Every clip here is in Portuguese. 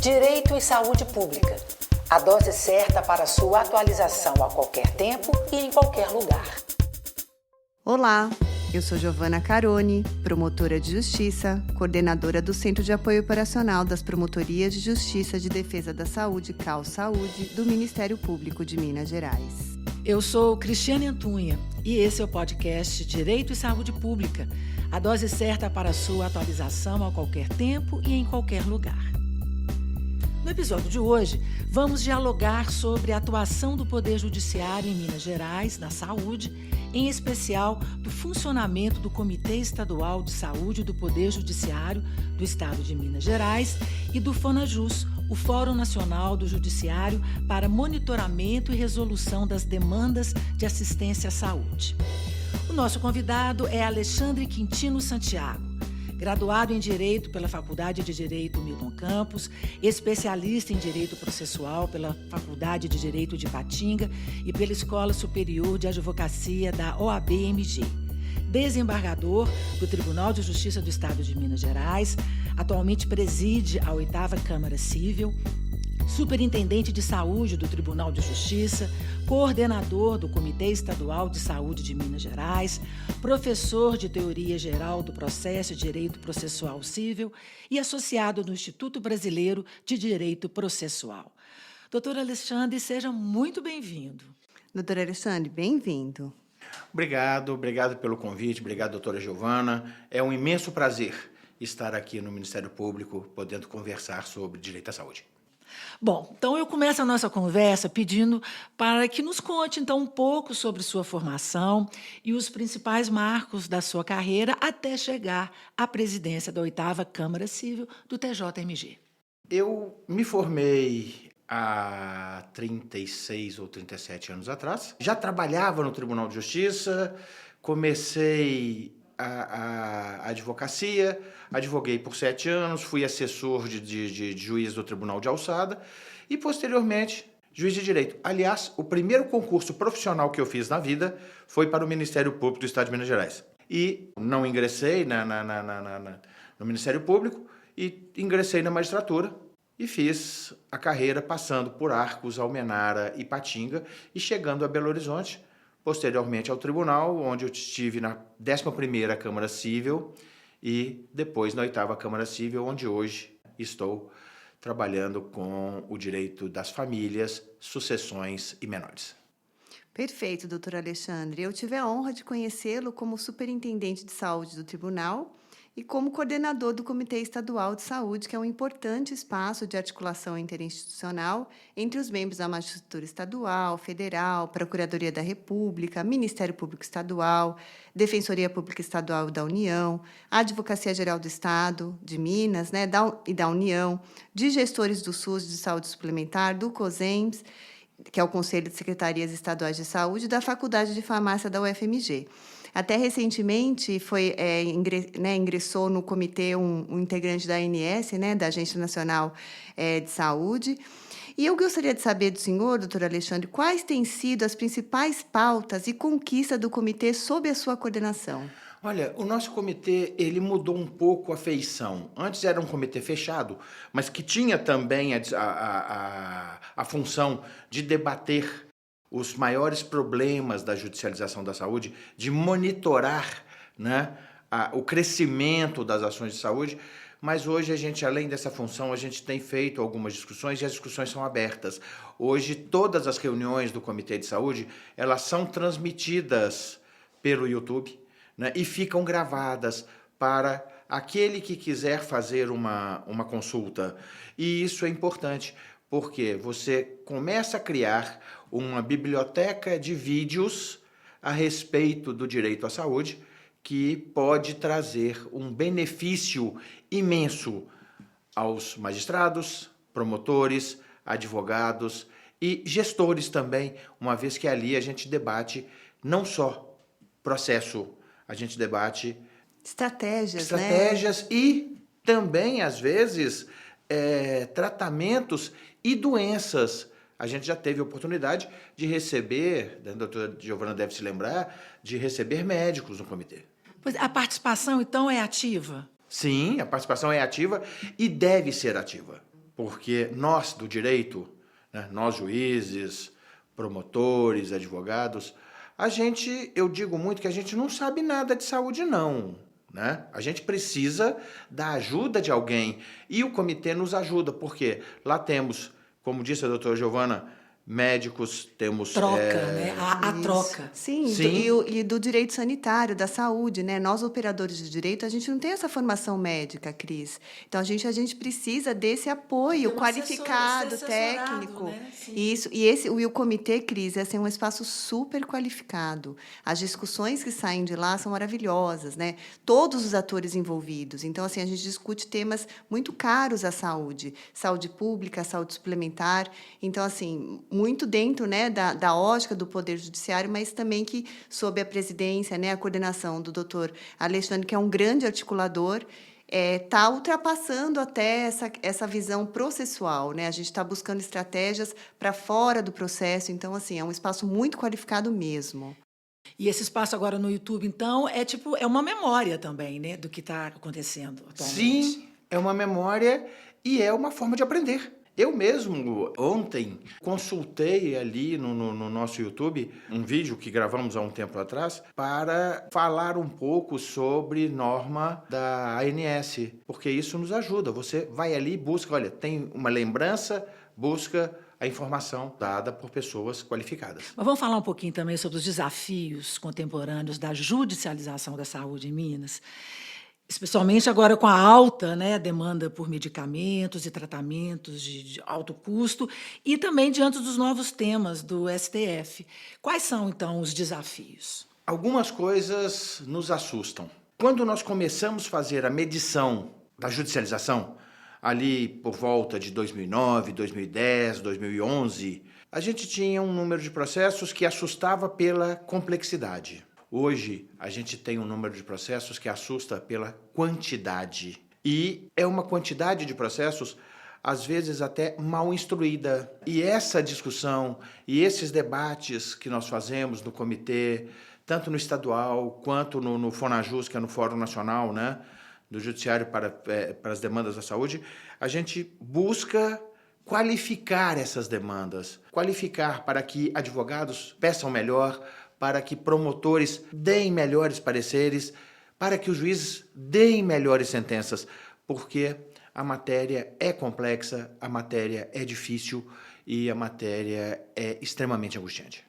Direito e Saúde Pública. A dose certa para sua atualização a qualquer tempo e em qualquer lugar. Olá, eu sou Giovana Caroni, promotora de Justiça, coordenadora do Centro de Apoio Operacional das Promotorias de Justiça de Defesa da Saúde, CAU Saúde, do Ministério Público de Minas Gerais. Eu sou Cristiane Antunha e esse é o podcast Direito e Saúde Pública, a dose certa para sua atualização a qualquer tempo e em qualquer lugar. No episódio de hoje, vamos dialogar sobre a atuação do Poder Judiciário em Minas Gerais, na saúde, em especial do funcionamento do Comitê Estadual de Saúde do Poder Judiciário do Estado de Minas Gerais e do FONAJUS, o Fórum Nacional do Judiciário para Monitoramento e Resolução das Demandas de Assistência à Saúde. O nosso convidado é Alexandre Quintino Santiago, graduado em Direito pela Faculdade de Direito Milton Campos, especialista em Direito Processual pela Faculdade de Direito de Ipatinga e pela Escola Superior de Advocacia da OAB-MG. Desembargador do Tribunal de Justiça do Estado de Minas Gerais, atualmente preside a 8ª Câmara Cível, superintendente de saúde do Tribunal de Justiça, coordenador do Comitê Estadual de Saúde de Minas Gerais, professor de Teoria Geral do Processo e Direito Processual Cível e associado no Instituto Brasileiro de Direito Processual. Doutor Alexandre, seja muito bem-vindo. Doutor Alexandre, bem-vindo. Obrigado pelo convite, obrigado, doutora Giovana. É um imenso prazer estar aqui no Ministério Público, podendo conversar sobre direito à saúde. Bom, então eu começo a nossa conversa pedindo para que nos conte, então, um pouco sobre sua formação e os principais marcos da sua carreira até chegar à presidência da 8ª Câmara Cível do TJMG. Eu me formei há 36 ou 37 anos atrás. Já trabalhava no Tribunal de Justiça, comecei a advocacia, advoguei por 7 anos, fui assessor de juiz do Tribunal de Alçada e, posteriormente, juiz de direito. Aliás, o primeiro concurso profissional que eu fiz na vida foi para o Ministério Público do Estado de Minas Gerais. E não ingressei no Ministério Público e ingressei na magistratura e fiz a carreira passando por Arcos, Almenara e Ipatinga e chegando a Belo Horizonte, posteriormente ao tribunal, onde eu estive na 11ª Câmara Cível e depois na 8ª Câmara Cível, onde hoje estou trabalhando com o direito das famílias, sucessões e menores. Perfeito, doutor Alexandre. Eu tive a honra de conhecê-lo como superintendente de saúde do tribunal e como coordenador do Comitê Estadual de Saúde, que é um importante espaço de articulação interinstitucional entre os membros da Magistratura Estadual, Federal, Procuradoria da República, Ministério Público Estadual, Defensoria Pública Estadual da União, Advocacia Geral do Estado, de Minas, e da União, de gestores do SUS de Saúde Suplementar, do COSEMS, que é o Conselho de Secretarias Estaduais de Saúde, da Faculdade de Farmácia da UFMG. Até recentemente ingressou no comitê um integrante da ANS, da Agência Nacional de Saúde. E eu gostaria de saber do senhor, doutor Alexandre, quais têm sido as principais pautas e conquistas do comitê sob a sua coordenação? Olha, o nosso comitê, ele mudou um pouco a feição. Antes era um comitê fechado, mas que tinha também a função de debater os maiores problemas da judicialização da saúde, de monitorar, o crescimento das ações de saúde, mas hoje a gente, além dessa função, a gente tem feito algumas discussões e as discussões são abertas. Hoje, todas as reuniões do Comitê de Saúde, elas são transmitidas pelo YouTube, e ficam gravadas para aquele que quiser fazer uma consulta. E isso é importante, porque você começa a criar uma biblioteca de vídeos a respeito do direito à saúde que pode trazer um benefício imenso aos magistrados, promotores, advogados e gestores também, uma vez que ali a gente debate não só processo, a gente debate estratégias e também, às vezes, tratamentos e doenças. A gente já teve a oportunidade de receber, a doutora Giovana deve se lembrar, de receber médicos no comitê. Pois a participação, então, é ativa? Sim, a participação é ativa e deve ser ativa. porque nós do direito, né, nós juízes, promotores, advogados, eu digo muito que a gente não sabe nada de saúde, não. Né? A gente precisa da ajuda de alguém e o comitê nos ajuda, porque lá temos, como disse a doutora Giovana, médicos, temos... Troca, né? A troca. Sim, Sim. E do direito sanitário, da saúde, né? Nós, operadores de direito, a gente não tem essa formação médica, Cris. Então, a gente precisa desse apoio qualificado, técnico. Né? Isso. E o comitê, Cris, é um espaço super qualificado. As discussões que saem de lá são maravilhosas, né? Todos os atores envolvidos. Então, assim, a gente discute temas muito caros à saúde. Saúde pública, saúde suplementar. Então, assim, muito dentro, né, da ótica do Poder Judiciário, mas também que, sob a presidência, né, a coordenação do doutor Alexandre, que é um grande articulador, está ultrapassando até essa visão processual. Né? A gente está buscando estratégias para fora do processo. Então, assim, é um espaço muito qualificado mesmo. E esse espaço agora no YouTube, então, é uma memória também, né, do que está acontecendo atualmente. Sim, é uma memória e é uma forma de aprender. Eu mesmo, ontem, consultei ali no nosso YouTube um vídeo que gravamos há um tempo atrás para falar um pouco sobre norma da ANS, porque isso nos ajuda. Você vai ali e busca, olha, tem uma lembrança, busca a informação dada por pessoas qualificadas. Mas vamos falar um pouquinho também sobre os desafios contemporâneos da judicialização da saúde em Minas. Especialmente agora com a alta, né, demanda por medicamentos e tratamentos de alto custo e também diante dos novos temas do STF. Quais são, então, os desafios? Algumas coisas nos assustam. Quando nós começamos a fazer a medição da judicialização, ali por volta de 2009, 2010, 2011, a gente tinha um número de processos que assustava pela complexidade. Hoje, a gente tem um número de processos que assusta pela quantidade. E é uma quantidade de processos, às vezes, até mal instruída. E essa discussão e esses debates que nós fazemos no comitê, tanto no estadual quanto no FONAJUS, que é no Fórum Nacional, né, do Judiciário para as Demandas da Saúde, a gente busca qualificar essas demandas, qualificar para que advogados peçam melhor, para que promotores deem melhores pareceres, para que os juízes deem melhores sentenças, porque a matéria é complexa, a matéria é difícil e a matéria é extremamente angustiante.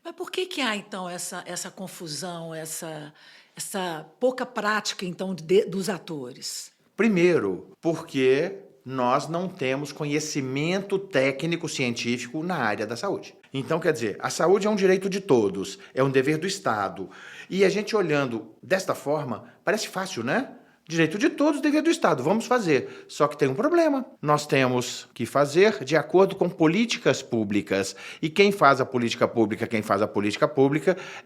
Mas por que há, então, essa confusão, essa pouca prática, então, dos atores? Primeiro, porque nós não temos conhecimento técnico científico na área da saúde. Então, quer dizer, a saúde é um direito de todos, é um dever do Estado. E a gente olhando desta forma, parece fácil, né? Direito de todos, dever do Estado, vamos fazer. Só que tem um problema. Nós temos que fazer de acordo com políticas públicas. E quem faz a política pública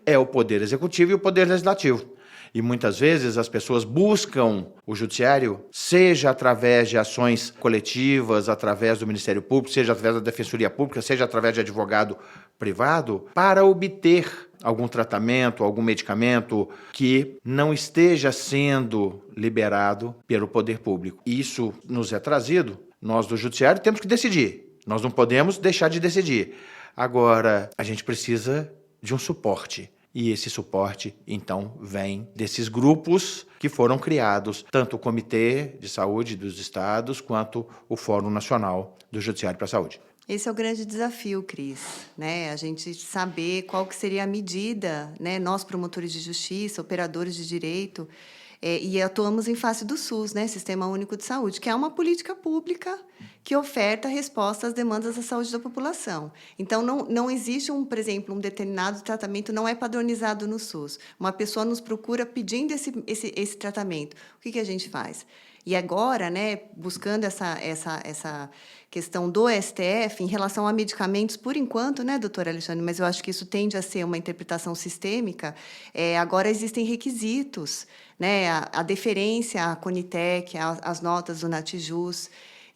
é o Poder Executivo e o Poder Legislativo. E muitas vezes as pessoas buscam o judiciário, seja através de ações coletivas, através do Ministério Público, seja através da Defensoria Pública, seja através de advogado privado, para obter algum tratamento, algum medicamento que não esteja sendo liberado pelo poder público. Isso nos é trazido, nós do judiciário temos que decidir, nós não podemos deixar de decidir. Agora, a gente precisa de um suporte. E esse suporte, então, vem desses grupos que foram criados, tanto o Comitê de Saúde dos Estados, quanto o Fórum Nacional do Judiciário para a Saúde. Esse é o grande desafio, Cris, né? A gente saber qual que seria a medida, né? Nós, promotores de justiça, operadores de direito, e atuamos em face do SUS, né? Sistema Único de Saúde, que é uma política pública que oferta resposta às demandas da saúde da população. Então, não existe, por exemplo, um determinado tratamento não é padronizado no SUS. Uma pessoa nos procura pedindo esse tratamento. O que a gente faz? E agora, né, buscando essa questão do STF em relação a medicamentos, por enquanto, né, doutora Alexandre, mas eu acho que isso tende a ser uma interpretação sistêmica, agora existem requisitos, né, a deferência à Conitec, às notas do Natijus.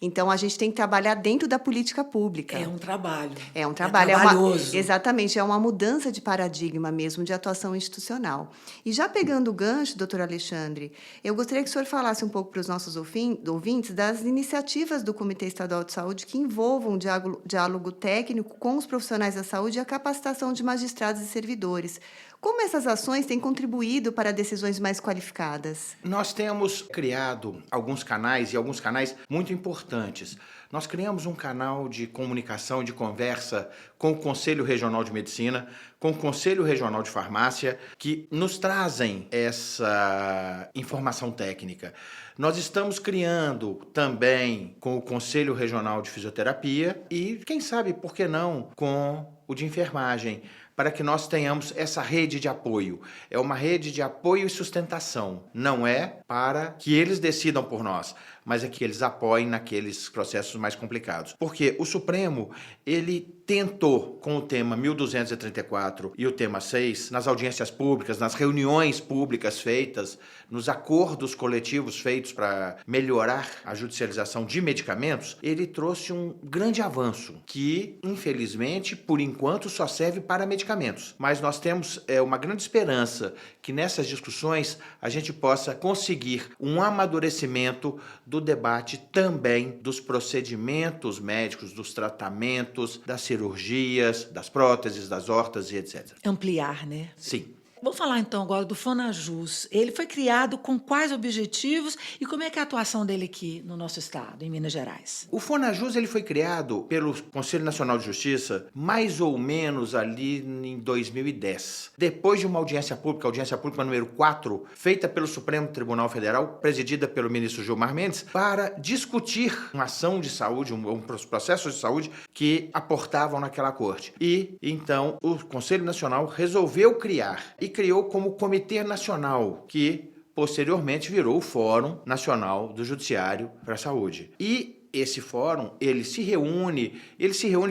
Então, a gente tem que trabalhar dentro da política pública. É um trabalho. É um trabalho. É trabalhoso. Exatamente, é uma mudança de paradigma mesmo, de atuação institucional. E já pegando o gancho, doutor Alexandre, eu gostaria que o senhor falasse um pouco para os nossos ouvintes das iniciativas do Comitê Estadual de Saúde que envolvam diálogo técnico com os profissionais da saúde e a capacitação de magistrados e servidores. Como essas ações têm contribuído para decisões mais qualificadas? Nós temos criado alguns canais, e alguns canais muito importantes. Nós criamos um canal de comunicação e de conversa com o Conselho Regional de Medicina, com o Conselho Regional de Farmácia, que nos trazem essa informação técnica. Nós estamos criando também com o Conselho Regional de Fisioterapia e, quem sabe, por que não, com o de enfermagem, para que nós tenhamos essa rede de apoio. É uma rede de apoio e sustentação. Não é para que eles decidam por nós, mas é que eles apoiem naqueles processos mais complicados. Porque o Supremo, ele tentou, com o tema 1234 e o tema 6, nas audiências públicas, nas reuniões públicas feitas, nos acordos coletivos feitos para melhorar a judicialização de medicamentos, ele trouxe um grande avanço, que, infelizmente, por enquanto, só serve para medicamentos. Mas nós temos uma grande esperança que nessas discussões a gente possa conseguir um amadurecimento do debate também dos procedimentos médicos, dos tratamentos, das cirurgias, das próteses, das órteses e etc. Ampliar, né? Sim. Vamos falar então agora do Fonajus. Ele foi criado com quais objetivos e como é que é a atuação dele aqui no nosso estado, em Minas Gerais? O Fonajus ele foi criado pelo Conselho Nacional de Justiça mais ou menos ali em 2010. Depois de uma audiência pública número 4, feita pelo Supremo Tribunal Federal, presidida pelo ministro Gilmar Mendes, para discutir uma ação de saúde, um processo de saúde que aportavam naquela corte. E então o Conselho Nacional resolveu criar e criou como Comitê Nacional, que posteriormente virou o Fórum Nacional do Judiciário para a Saúde. E esse fórum, ele se reúne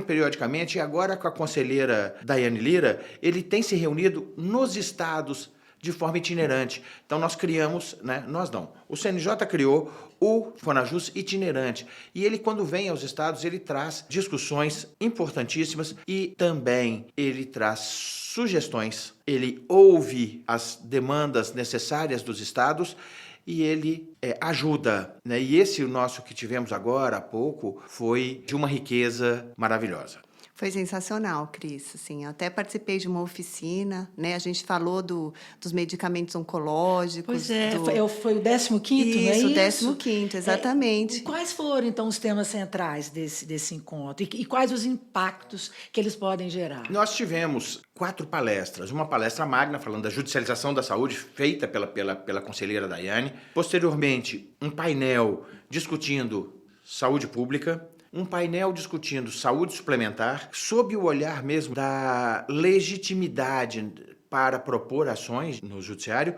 periodicamente, e agora com a conselheira Daiane Lira, ele tem se reunido nos estados de forma itinerante. Então nós criamos, o CNJ criou o Fonajus itinerante. E ele, quando vem aos estados, ele traz discussões importantíssimas e também ele traz sugestões. Ele ouve as demandas necessárias dos estados e ele ajuda. E esse nosso que tivemos agora há pouco foi de uma riqueza maravilhosa. Foi sensacional, Cris. Assim, eu até participei de uma oficina, né? A gente falou dos medicamentos oncológicos. Pois é, foi o 15º, não é isso? Isso, o 15º, exatamente. Quais foram, então, os temas centrais desse encontro? E quais os impactos que eles podem gerar? Nós tivemos 4 palestras. Uma palestra magna, falando da judicialização da saúde, feita pela conselheira Daiane. Posteriormente, um painel discutindo saúde pública. Um painel discutindo saúde suplementar, sob o olhar mesmo da legitimidade para propor ações no judiciário,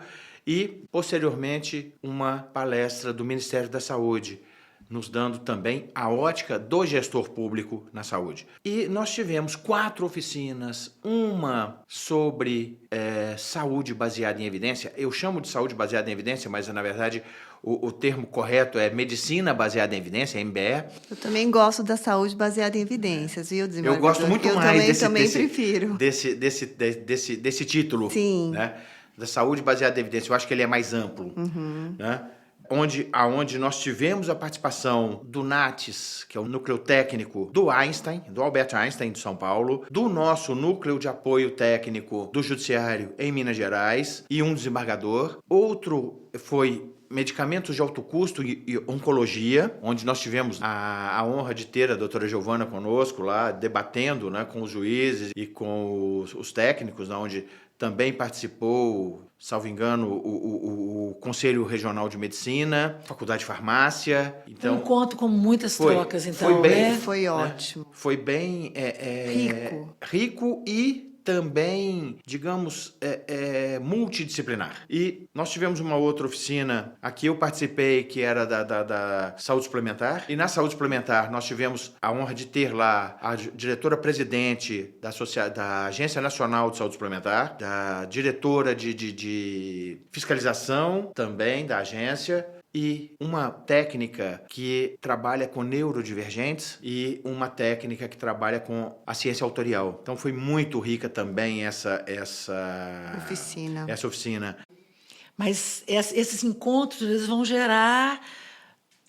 e, posteriormente, uma palestra do Ministério da Saúde, nos dando também a ótica do gestor público na saúde. E nós tivemos 4 oficinas, uma sobre saúde baseada em evidência. Eu chamo de saúde baseada em evidência, mas, na verdade, o termo correto é medicina baseada em evidência, MBE. Eu também gosto da saúde baseada em evidências, viu, desembargador? Eu gosto muito mais prefiro. Desse título. Sim. Né? Da saúde baseada em evidência. Eu acho que ele é mais amplo. Uhum. Né? Aonde nós tivemos a participação do NATES, que é o núcleo técnico do Einstein, do Albert Einstein de São Paulo, do nosso núcleo de apoio técnico do Judiciário em Minas Gerais, e um desembargador. Outro foi medicamentos de alto custo e oncologia, onde nós tivemos a honra de ter a doutora Giovana conosco lá, debatendo, com os juízes e com os técnicos, onde também participou, salvo engano, o Conselho Regional de Medicina, Faculdade de Farmácia. Então, um encontro com muitas trocas, então. Foi ótimo. Foi bem rico e também, digamos, multidisciplinar. E nós tivemos uma outra oficina, aqui eu participei, que era da saúde suplementar, e na saúde suplementar nós tivemos a honra de ter lá a diretora-presidente da Agência Nacional de Saúde Suplementar, da diretora de fiscalização também da agência, e uma técnica que trabalha com neurodivergentes e uma técnica que trabalha com a ciência autorial. Então foi muito rica também essa oficina. Mas esses encontros eles vão gerar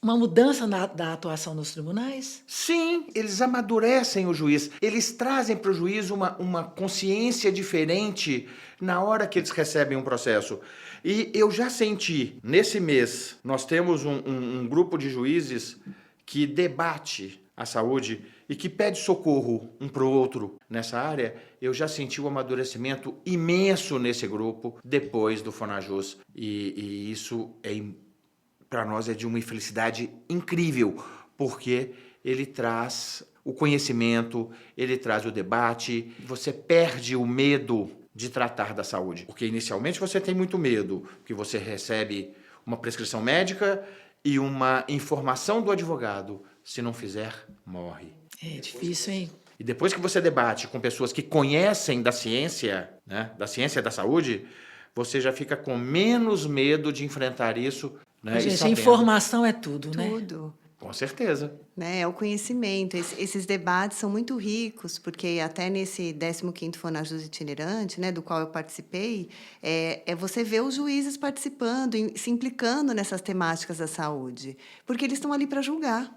uma mudança da atuação nos tribunais? Sim, eles amadurecem o juiz. Eles trazem para o juiz uma consciência diferente na hora que eles recebem um processo. E eu já senti, nesse mês, nós temos um grupo de juízes que debate a saúde e que pede socorro um para o outro nessa área. Eu já senti um amadurecimento imenso nesse grupo depois do Fonajus. E isso para nós é de uma felicidade incrível, porque ele traz o conhecimento, ele traz o debate, você perde o medo de tratar da saúde. Porque inicialmente você tem muito medo, que você recebe uma prescrição médica e uma informação do advogado. Se não fizer, morre. É difícil, hein? E depois que você debate com pessoas que conhecem da ciência, né, da ciência da saúde, você já fica com menos medo de enfrentar isso. Né, gente, a informação é tudo, né? Tudo. Com certeza. Né? É o conhecimento. Esses debates são muito ricos, porque até nesse 15º Fonajus itinerante, né, do qual eu participei, você vê os juízes participando, se implicando nessas temáticas da saúde, porque eles estão ali para julgar.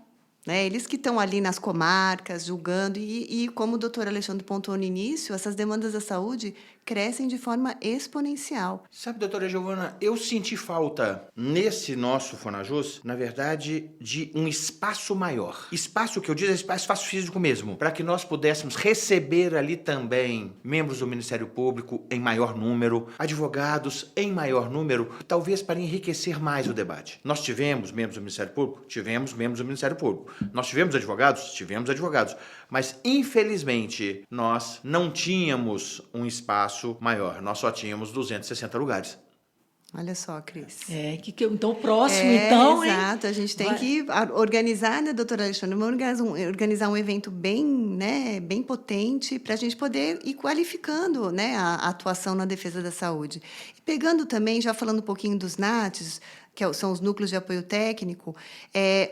Né? Eles que estão ali nas comarcas, julgando, e como o doutor Alexandre pontuou no início, essas demandas da saúde crescem de forma exponencial. Sabe, doutora Giovana, eu senti falta nesse nosso Fonajus, na verdade, de um espaço maior. Espaço que eu digo é espaço físico mesmo, para que nós pudéssemos receber ali também membros do Ministério Público em maior número, advogados em maior número, talvez para enriquecer mais o debate. Nós tivemos membros do Ministério Público? Tivemos membros do Ministério Público. Nós tivemos advogados? Tivemos advogados. Mas, infelizmente, nós não tínhamos um espaço maior. Nós só tínhamos 260 lugares. Olha só, Cris. Então, o próximo, então... Exato, a gente tem que organizar, né, doutora Alexandre, organizar um evento bem, né, bem potente para a gente poder ir qualificando, né, a atuação na defesa da saúde. E pegando também, já falando um pouquinho dos NATs, que são os núcleos de apoio técnico,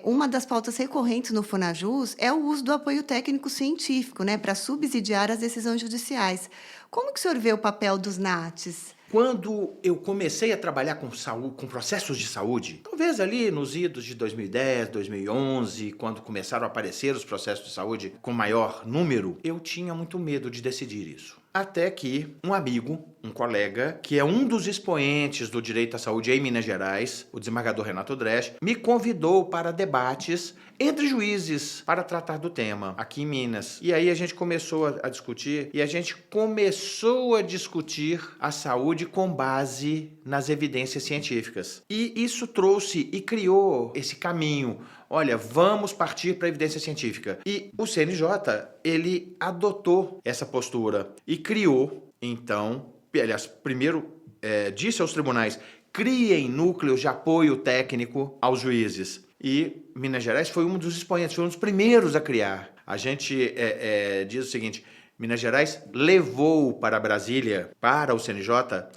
uma das pautas recorrentes no Fonajus é o uso do apoio técnico científico, né, para subsidiar as decisões judiciais. Como que o senhor vê o papel dos NATs? Quando eu comecei a trabalhar com saúde, com processos de saúde, talvez ali nos idos de 2010, 2011, quando começaram a aparecer os processos de saúde com maior número, eu tinha muito medo de decidir isso. Até que um amigo, um colega, que é um dos expoentes do direito à saúde em Minas Gerais, o desembargador Renato Dresch, me convidou para debates entre juízes para tratar do tema aqui em Minas. E aí a gente começou a discutir, e a gente começou a discutir a saúde com base nas evidências científicas. E isso trouxe e criou esse caminho. Olha, vamos partir para a evidência científica. E o CNJ, ele adotou essa postura e criou, então, aliás, primeiro disse aos tribunais, criem núcleos de apoio técnico aos juízes. E Minas Gerais foi um dos expoentes, foi um dos primeiros a criar. A gente diz o seguinte, Minas Gerais levou para Brasília, para o CNJ,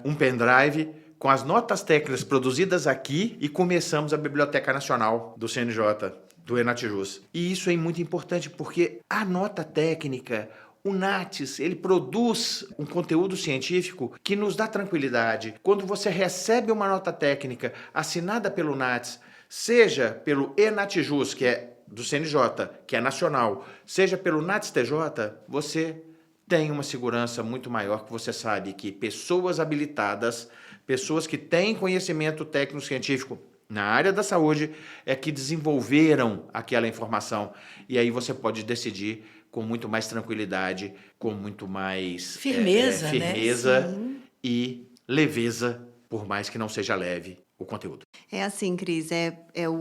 um pendrive com as notas técnicas produzidas aqui e começamos a Biblioteca Nacional do CNJ, do Enatijus. E isso é muito importante porque a nota técnica, o NATS, ele produz um conteúdo científico que nos dá tranquilidade. Quando você recebe uma nota técnica assinada pelo NATS, seja pelo Enatijus, que é do CNJ, que é nacional, seja pelo NATS-TJ, você tem uma segurança muito maior, que você sabe que pessoas habilitadas, pessoas que têm conhecimento técnico-científico na área da saúde é que desenvolveram aquela informação. E aí você pode decidir com muito mais tranquilidade, com muito mais firmeza, né? E leveza, por mais que não seja leve o conteúdo. É assim, Cris,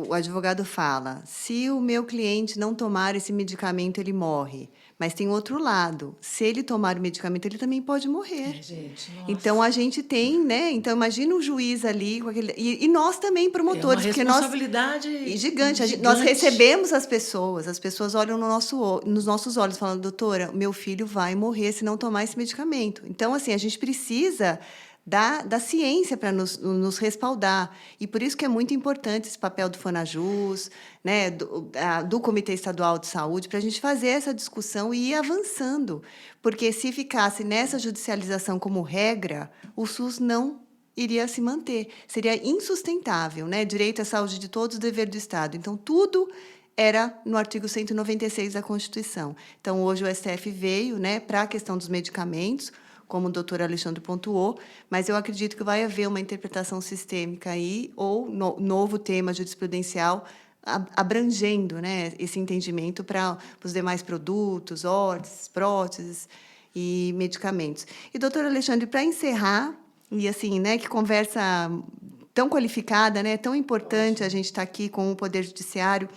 o advogado fala, se o meu cliente não tomar esse medicamento, ele morre. Mas tem outro lado, se ele tomar o medicamento, ele também pode morrer. Gente, então, a gente tem, né? Então, imagina o juiz ali, com aquele, e nós também, promotores. É uma responsabilidade gigante. Nós recebemos as pessoas olham nos nossos olhos, falando, doutora, meu filho vai morrer se não tomar esse medicamento. Então, assim, a gente precisa da ciência para nos respaldar. E por isso que é muito importante esse papel do Fonajus, né, do Comitê Estadual de Saúde, para a gente fazer essa discussão e ir avançando. Porque se ficasse nessa judicialização como regra, o SUS não iria se manter. Seria insustentável, né? Direito à saúde de todos, dever do Estado. Então, tudo era no artigo 196 da Constituição. Então, hoje o STF veio, né, para a questão dos medicamentos, como o doutor Alexandre pontuou, mas eu acredito que vai haver uma interpretação sistêmica aí, ou novo tema jurisprudencial abrangendo, né, esse entendimento para os demais produtos, órteses, próteses e medicamentos. E, doutor Alexandre, para encerrar, e assim, né, que conversa tão qualificada, né, tão importante a gente estar aqui com o Poder Judiciário,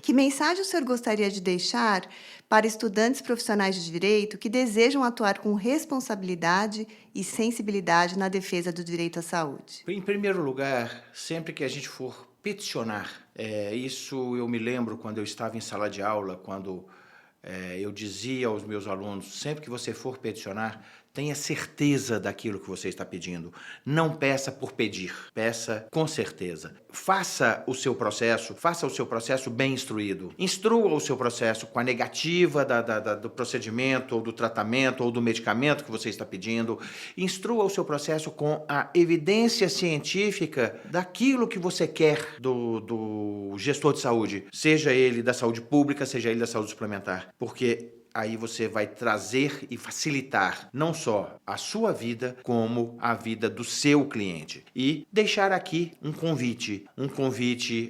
que mensagem o senhor gostaria de deixar para estudantes profissionais de direito que desejam atuar com responsabilidade e sensibilidade na defesa do direito à saúde? Em primeiro lugar, sempre que a gente for peticionar, isso eu me lembro quando eu estava em sala de aula, quando eu dizia aos meus alunos, sempre que você for peticionar, tenha certeza daquilo que você está pedindo. Não peça por pedir, peça com certeza. Faça o seu processo bem instruído. Instrua o seu processo com a negativa do procedimento, ou do tratamento, ou do medicamento que você está pedindo. Instrua o seu processo com a evidência científica daquilo que você quer do gestor de saúde, seja ele da saúde pública, seja ele da saúde suplementar, porque aí você vai trazer e facilitar não só a sua vida, como a vida do seu cliente. E deixar aqui um convite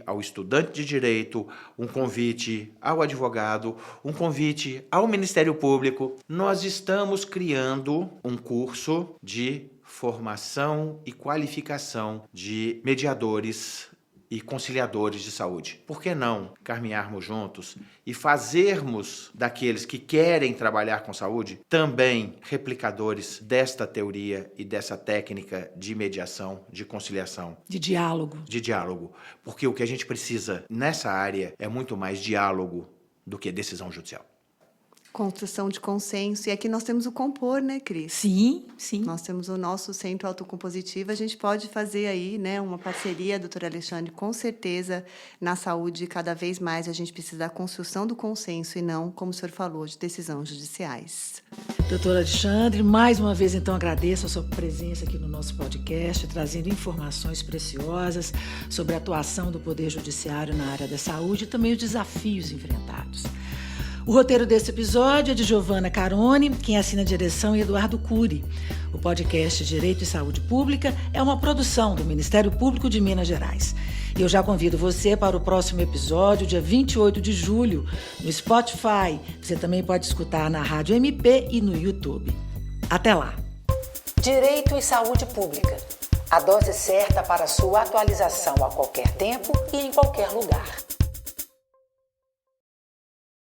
ao estudante de direito, um convite ao advogado, um convite ao Ministério Público. Nós estamos criando um curso de formação e qualificação de mediadores e conciliadores de saúde. Por que não caminharmos juntos e fazermos daqueles que querem trabalhar com saúde também replicadores desta teoria e dessa técnica de mediação, de conciliação? De diálogo. De diálogo. Porque o que a gente precisa nessa área é muito mais diálogo do que decisão judicial. Construção de consenso. E aqui nós temos o Compor, né, Cris? Sim, sim. Nós temos o nosso Centro Autocompositivo. A gente pode fazer aí, né, uma parceria, doutor Alexandre, com certeza, na saúde. Cada vez mais a gente precisa da construção do consenso e não, como o senhor falou, de decisões judiciais. Doutor Alexandre, mais uma vez, então, agradeço a sua presença aqui no nosso podcast, trazendo informações preciosas sobre a atuação do Poder Judiciário na área da saúde e também os desafios enfrentados. O roteiro desse episódio é de Giovana Carone, quem assina a direção é Eduardo Cury. O podcast Direito e Saúde Pública é uma produção do Ministério Público de Minas Gerais. E eu já convido você para o próximo episódio, dia 28 de julho, no Spotify. Você também pode escutar na Rádio MP e no YouTube. Até lá! Direito e Saúde Pública. A dose certa para sua atualização a qualquer tempo e em qualquer lugar.